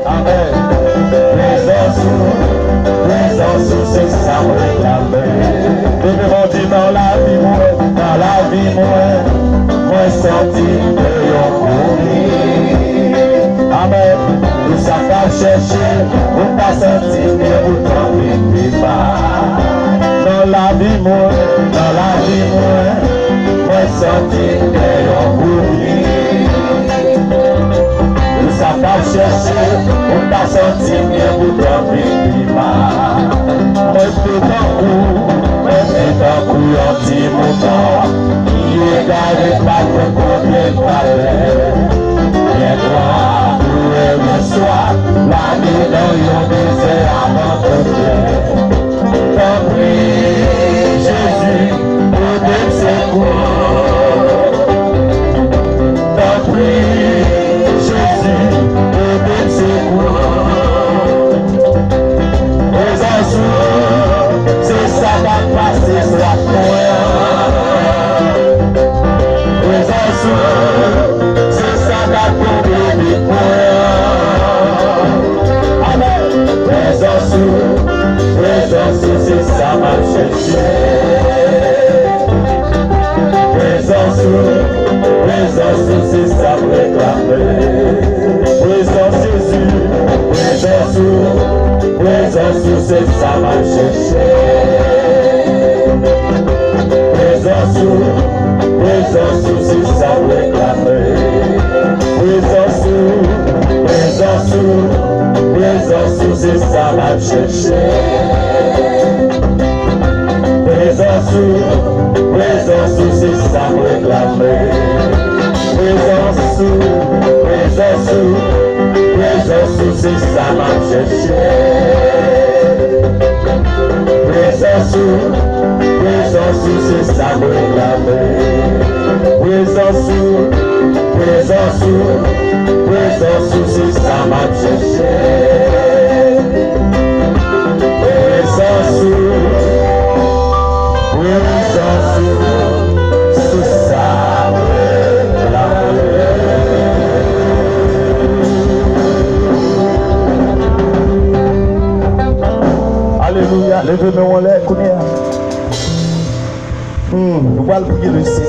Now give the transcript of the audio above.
Amen. Présence, c'est ça, me réclamer. Depuis mon dit dans la vie, moi, moi sorti de yon courir. Amen. Tout ça qu'a cherché, on pas senti, mais vous t'en pas. Dans la vie, moi, moi sorti de yon courir. Tout ça qu'a cherché, on pas senti, mais vous t'en pas. Moi c'est un coup, un petit mouton. Il est garé par le combien de palais. Bien droit, tout le soir, la nuit dans yon désert abandonné. T'en prie, Jésus, pour de secours. T'en prie, Jésus, pour de secours. Présence, c'est ça va passer sur la pointe. Présence, c'est ça va tomber des points. Amen. Présence, c'est ça va chercher. Présence, c'est ça va réclamer. Présence Jésus, présence, c'est ça va chercher. Présence, c'est ça va réclamer. Présence, c'est ça va chercher. Présence, c'est ça va réclamer. Présence, c'est ça va chercher. Présence, c'est ça va réclamer. Présence, c'est ça va chercher. Présence, c'est ça va réclamer. Alléluia, levez-moi en l'air, nous allons prier le Seigneur.